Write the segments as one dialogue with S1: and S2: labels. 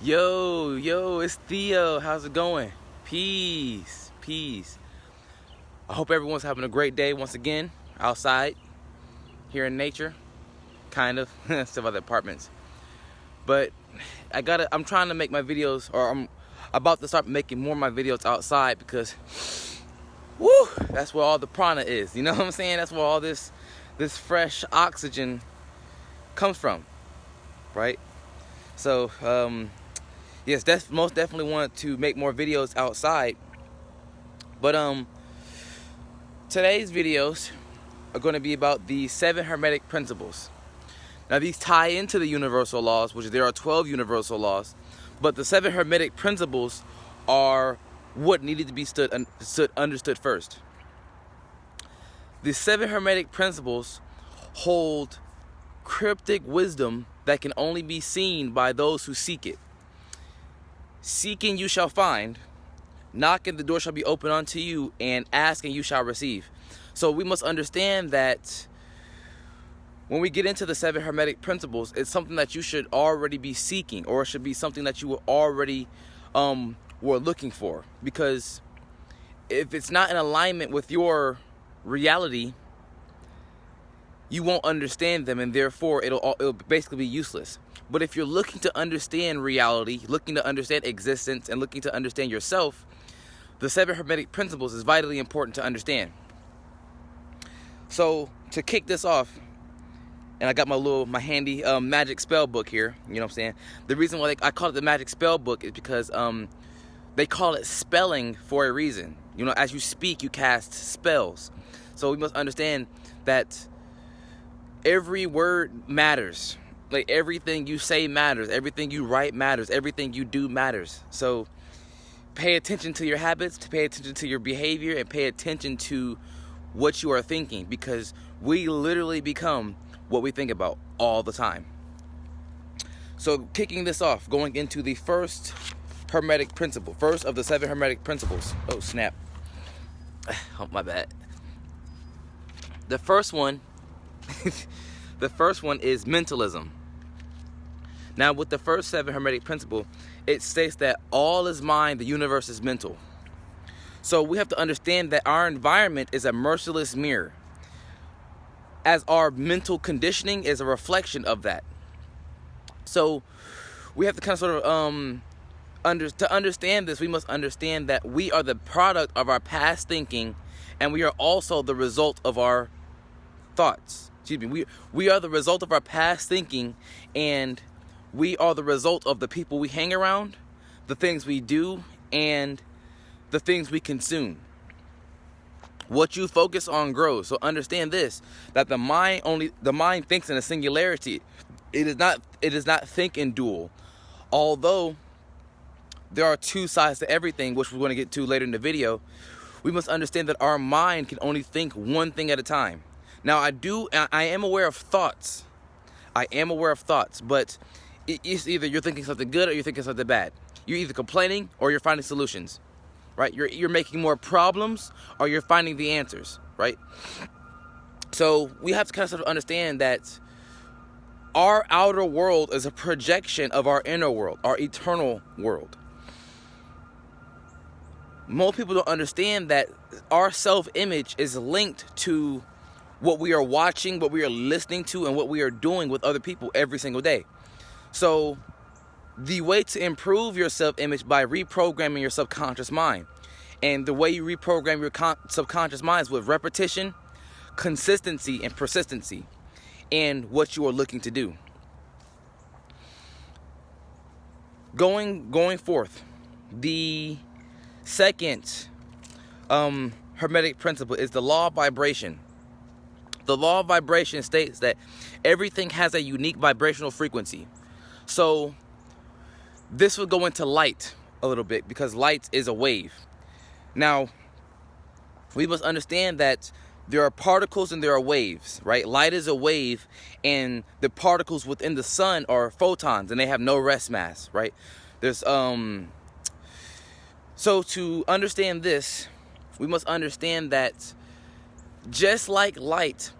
S1: Yo, it's Theo. How's it going? Peace. I hope everyone's having a great day once again outside, here in nature, kind of, still other apartments. But I'm trying to make my videos, or I'm about to start making more of my videos outside because, woo, that's where all the prana is. You know what I'm saying? That's where all this fresh oxygen comes from, right? So, yes, that's most definitely wanted to make more videos outside. But today's videos are going to be about the 7 hermetic principles. Now these tie into the universal laws, which there are 12 universal laws, but the 7 hermetic principles are what needed to be understood first. The 7 hermetic principles hold cryptic wisdom that can only be seen by those who seek it. Seeking you shall find, knocking the door shall be opened unto you, and asking you shall receive. So we must understand that when we get into the 7 hermetic principles, it's something that you should already be seeking, or it should be something that you were already were looking for. Because if it's not in alignment with your reality, you won't understand them, and therefore it'll basically be useless. But if you're looking to understand reality, looking to understand existence, and looking to understand yourself, the 7 hermetic principles is vitally important to understand. So to kick this off, and I got my handy magic spell book here. You know what I'm saying? The reason why I call it the magic spell book is because they call it spelling for a reason. You know, as you speak, you cast spells. So we must understand that every word matters. Like, everything you say matters. Everything you write matters. Everything you do matters. So pay attention to your habits, to pay attention to your behavior, and pay attention to what you are thinking, because we literally become what we think about all the time. So kicking this off, going into the first hermetic principle, first of the 7 hermetic principles. Oh, snap. Oh, my bad. The first one is mentalism. Now, with the first 7 hermetic principle, it states that all is mind, the universe is mental. So we have to understand that our environment is a merciless mirror, as our mental conditioning is a reflection of that. So we have to kind of sort of to understand this, we must understand that we are the product of our past thinking, and we are also the result of our thoughts. We are the result of our past thinking, and we are the result of the people we hang around, the things we do, and the things we consume. What you focus on grows. So understand this, that the mind thinks in a singularity. It does not think in dual. Although there are 2 sides to everything, which we're going to get to later in the video, we must understand that our mind can only think one thing at a time. Now I am aware of thoughts. But it's either you're thinking something good or you're thinking something bad. You're either complaining or you're finding solutions, right? You're making more problems or you're finding the answers, right? So we have to kind of sort of understand that our outer world is a projection of our inner world, our eternal world. Most people don't understand that our self-image is linked to what we are watching, what we are listening to, and what we are doing with other people every single day. So the way to improve your self-image by reprogramming your subconscious mind. And the way you reprogram your subconscious mind is with repetition, consistency, and persistency in what you are looking to do. Going forth, the second hermetic principle is the law of vibration. The law of vibration states that everything has a unique vibrational frequency. So this will go into light a little bit, because light is a wave. Now, we must understand that there are particles and there are waves, right? Light is a wave, and the particles within the sun are photons, and they have no rest mass, right? There's so to understand this, we must understand that just like light,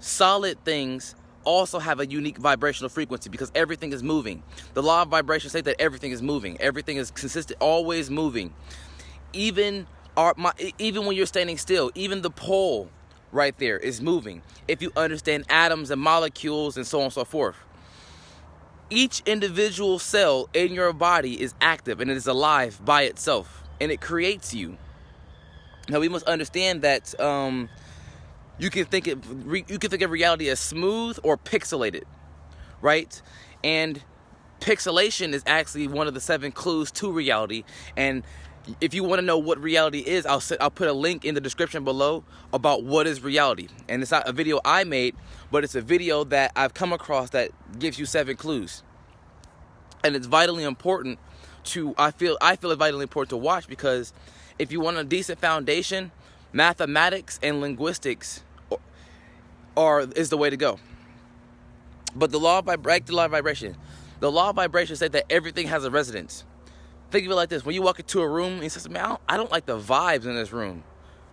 S1: solid things also have a unique vibrational frequency because everything is moving. The law of vibration says that everything is moving. Everything is consistent, always moving. Even when you're standing still, even the pole right there is moving. If you understand atoms and molecules and so on and so forth. Each individual cell in your body is active and it is alive by itself, and it creates you. Now we must understand that you can think of reality as smooth or pixelated, right? And pixelation is actually one of the 7 clues to reality. And if you want to know what reality is, I'll put a link in the description below about what is reality. And it's not a video I made, but it's a video that I've come across that gives you 7 clues. And it's vitally important I feel it's vitally important to watch, because if you want a decent foundation, mathematics and linguistics is the way to go. But the law of vibration. The law of vibration said that everything has a resonance. Think of it like this. When you walk into a room and you say, man, I don't like the vibes in this room.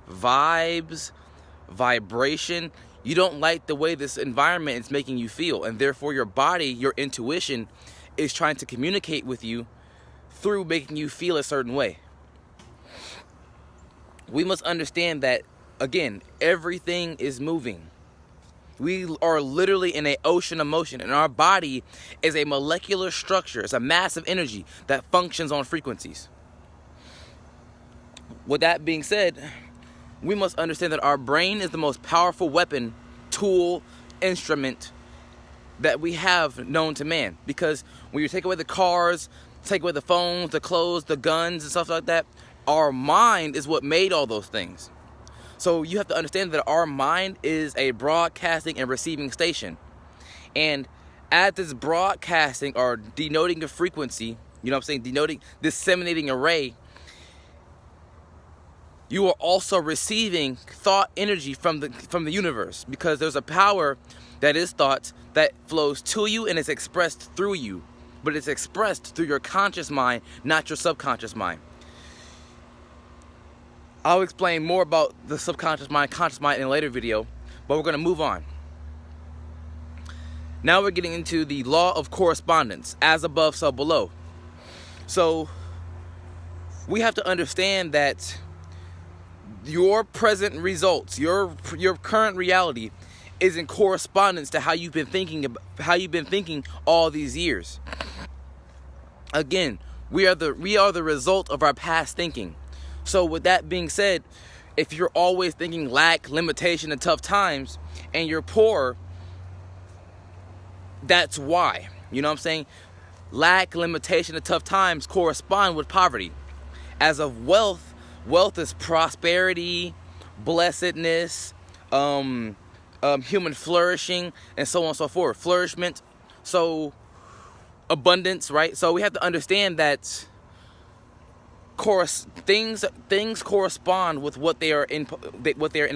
S1: Vibes, vibration. You don't like the way this environment is making you feel. And therefore your body, your intuition, is trying to communicate with you through making you feel a certain way. We must understand that, again, everything is moving. We are literally in an ocean of motion, and our body is a molecular structure. It's a massive energy that functions on frequencies. With that being said, we must understand that our brain is the most powerful weapon, tool, instrument that we have known to man. Because when you take away the cars, take away the phones, the clothes, the guns, and stuff like that, our mind is what made all those things. So you have to understand that our mind is a broadcasting and receiving station. And at this broadcasting or denoting a frequency, you know what I'm saying, disseminating a ray, you are also receiving thought energy from the universe, because there's a power that is thought that flows to you and is expressed through you. But it's expressed through your conscious mind, not your subconscious mind. I'll explain more about the subconscious mind, conscious mind in a later video, but we're going to move on. Now we're getting into the law of correspondence, as above, so below. So we have to understand that your present results, your current reality, is in correspondence to how you've been thinking all these years. Again, we are the result of our past thinking. So with that being said, if you're always thinking lack, limitation, and tough times, and you're poor, that's why. You know what I'm saying? Lack, limitation, and tough times correspond with poverty. As of wealth is prosperity, blessedness, human flourishing, and so on and so forth. Flourishment, so abundance, right? So we have to understand that things correspond with what they are in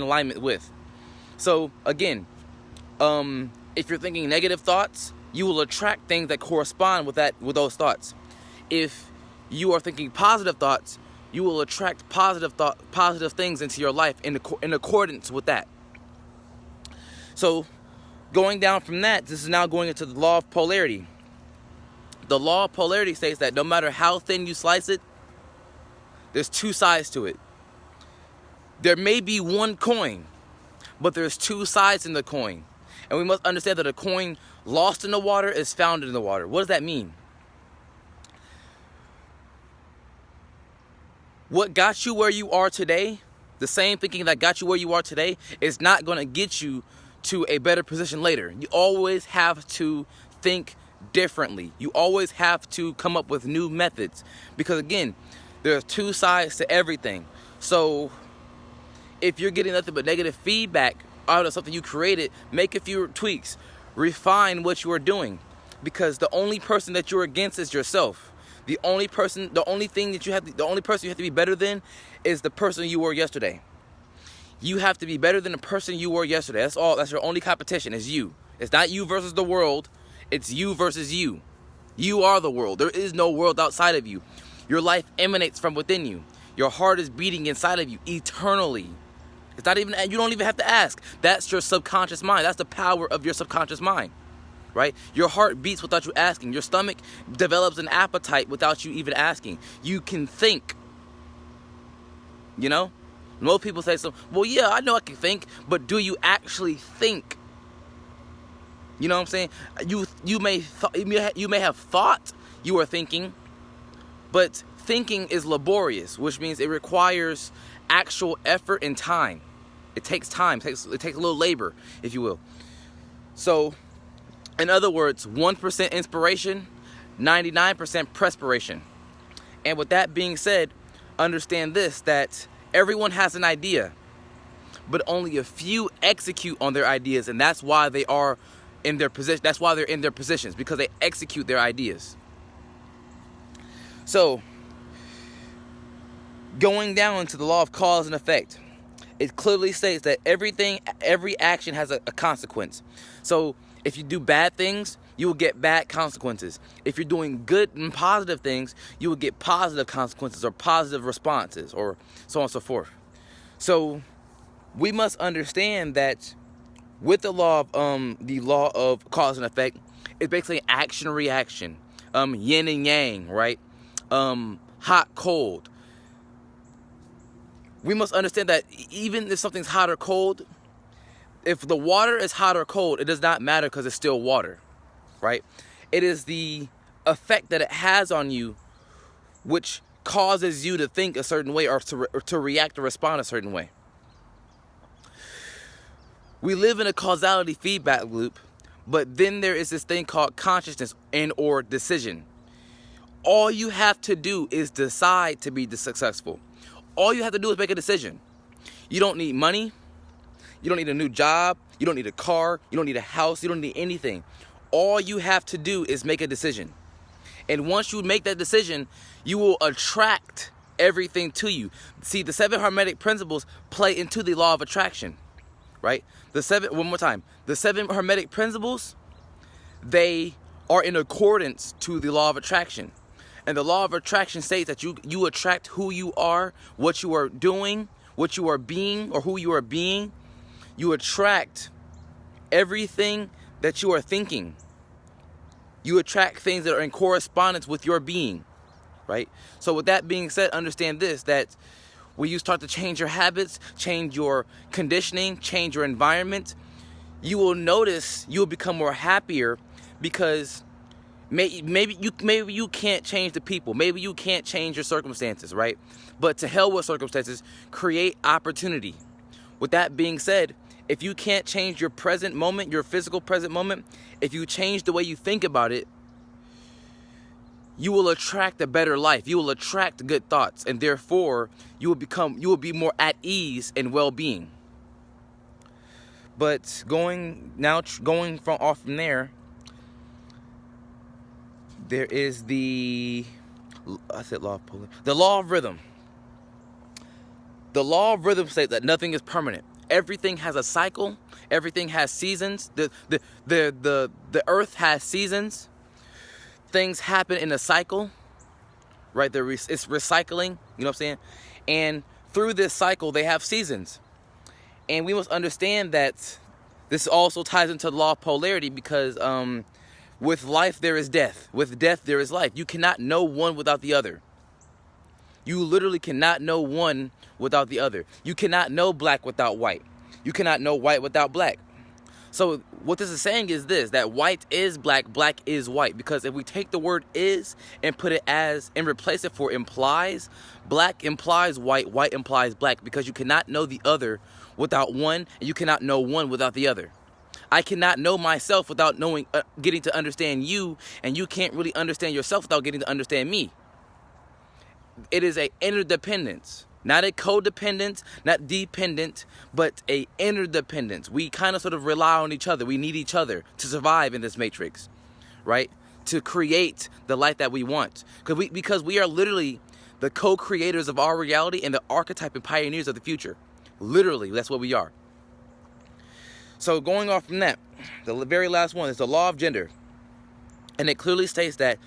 S1: alignment with. So again, if you're thinking negative thoughts, you will attract things that correspond with those thoughts. If you are thinking positive thoughts, you will attract positive things into your life in accordance with that. So going down from that, this is now going into the law of polarity. The law of polarity states that no matter how thin you slice it, there's 2 sides to it. There may be one coin, but there's 2 sides in the coin. And we must understand that a coin lost in the water is found in the water. What does that mean? What got you where you are today, the same thinking that got you where you are today, is not going to get you to a better position later. You always have to think differently. You always have to come up with new methods. Because again, there are 2 sides to everything. So if you're getting nothing but negative feedback out of something you created, make a few tweaks. Refine what you are doing. Because the only person that you're against is yourself. The only person you have to be better than is the person you were yesterday. You have to be better than the person you were yesterday. That's all. That's your only competition, is you. It's not you versus the world. It's you versus you. You are the world. There is no world outside of you. Your life emanates from within you. Your heart is beating inside of you eternally. It's not even, you don't even have to ask. That's your subconscious mind. That's the power of your subconscious mind, right? Your heart beats without you asking. Your stomach develops an appetite without you even asking. You can think, you know? Most people say, well, yeah, I know I can think, but do you actually think? You know what I'm saying? You may have thought you are thinking, but thinking is laborious, which means it requires actual effort and time. It takes time. It takes a little labor, if you will. So, in other words, 1% inspiration, 99% perspiration. And with that being said, understand this, that everyone has an idea, but only a few execute on their ideas, and that's why they are in their position. That's why they're in their positions, because they execute their ideas. So, going down to the law of cause and effect, it clearly states that every action has a consequence. So, if you do bad things, you will get bad consequences. If you're doing good and positive things, you will get positive consequences or positive responses, or so on and so forth. So, we must understand that with the law of cause and effect, it's basically action reaction, yin and yang, right? Hot cold. We must understand that even if something's hot or cold, if the water is hot or cold, it does not matter because it's still water, right? It is the effect that it has on you which causes you to think a certain way, or to react or respond a certain way. We live in a causality feedback loop, but then there is this thing called consciousness and or decision. All you have to do is decide to be successful. All you have to do is make a decision. You don't need money. You don't need a new job. You don't need a car. You don't need a house. You don't need anything. All you have to do is make a decision. And once you make that decision, you will attract everything to you. See, the 7 hermetic principles play into the law of attraction, right? The 7 hermetic principles, they are in accordance to the law of attraction. And the law of attraction states that you attract who you are, what you are doing, what you are being, or who you are being. You attract everything that you are thinking. You attract things that are in correspondence with your being, right? So with that being said, understand this, that when you start to change your habits, change your conditioning, change your environment, you will notice you will become more happier, because maybe you can't change the people. Maybe you can't change your circumstances, right? But to hell with circumstances, create opportunity. With that being said, if you can't change your present moment, your physical present moment, if you change the way you think about it, you will attract a better life. You will attract good thoughts, and therefore you will be more at ease and well-being. But going from there, there is the law of rhythm. The law of rhythm states that nothing is permanent. Everything has a cycle. Everything has seasons. The earth has seasons. Things happen in a cycle, right? It's recycling, you know what I'm saying? And through this cycle, they have seasons. And we must understand that this also ties into the law of polarity, because with life there is death. With death there is life. You cannot know one without the other. You literally cannot know one without the other. You cannot know black without white. You cannot know white without black. So what this is saying is this, that white is black, black is white. Because if we take the word is and put it as, and replace it for implies, black implies white, white implies black. Because you cannot know the other without one, and you cannot know one without the other. I cannot know myself without getting to understand you, and you can't really understand yourself without getting to understand me. It is a interdependence, not a codependence, not dependent, but a interdependence. We kind of sort of rely on each other. We need each other to survive in this matrix, right? To create the life that we want. Because we are literally the co-creators of our reality and the archetype and pioneers of the future. Literally, that's what we are. So going off from that, the very last one is the law of gender. And it clearly states that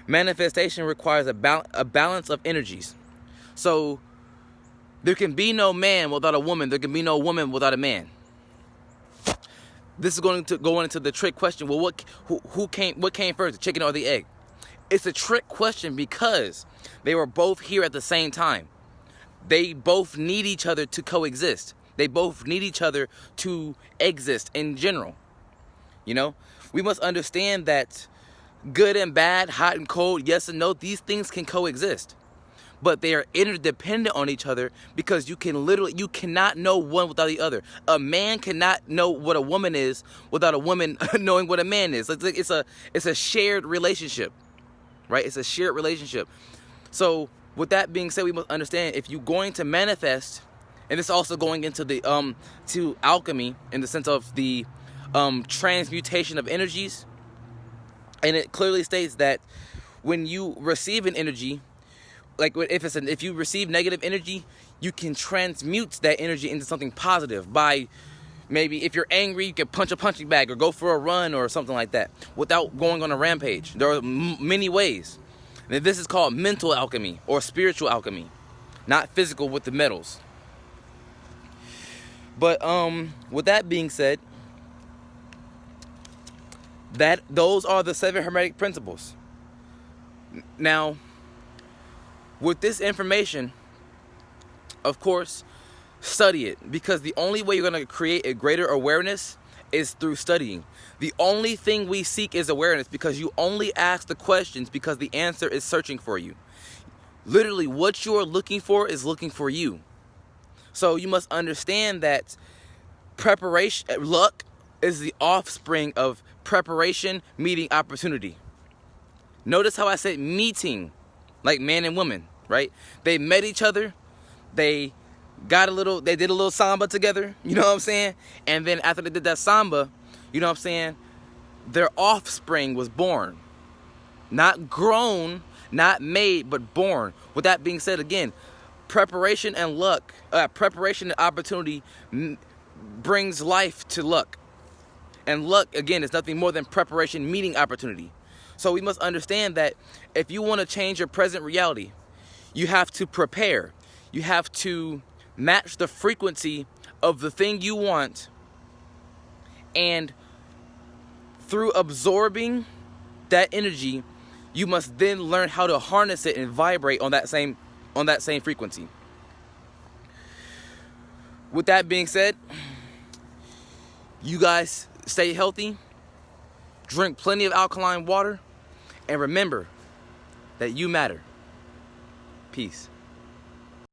S1: manifestation requires a balance of energies. So There can be no man without a woman. There can be no woman without a man. This is going to go into the trick question. Well, what came first, the chicken or the egg? It's a trick question because they were both here at the same time. They both need each other to coexist. They both need each other to exist in general. You know, we must understand that good and bad, hot and cold, yes and no, these things can coexist. But they are interdependent on each other because you cannot know one without the other. A man cannot know what a woman is without a woman knowing what a man is. It's a shared relationship, right? It's a shared relationship. So with that being said, we must understand if you're going to manifest, and it's also going into the to alchemy in the sense of the transmutation of energies. And it clearly states that when you receive an energy, like if you receive negative energy, you can transmute that energy into something positive by maybe if you're angry, you can punch a punching bag or go for a run or something like that without going on a rampage. There are many ways. And this is called mental alchemy or spiritual alchemy, not physical with the metals. But with that being said, those are the 7 hermetic principles. Now, with this information, of course, study it, because the only way you're going to create a greater awareness is through studying. The only thing we seek is awareness, because you only ask the questions because the answer is searching for you. Literally, what you are looking for is looking for you. So you must understand that preparation, luck is the offspring of preparation meeting opportunity. Notice how I said meeting, like man and woman, right? They met each other, they did a little samba together, you know what I'm saying? And then after they did that samba, you know what I'm saying, their offspring was born. Not grown, not made, but born. With that being said, again, preparation and luck, preparation and opportunity brings life to luck. And luck, again, is nothing more than preparation meeting opportunity. So we must understand that if you want to change your present reality, you have to prepare. You have to match the frequency of the thing you want, and through absorbing that energy, you must then learn how to harness it and vibrate on that same frequency. With that being said, you guys stay healthy, drink plenty of alkaline water, and remember that you matter. Peace.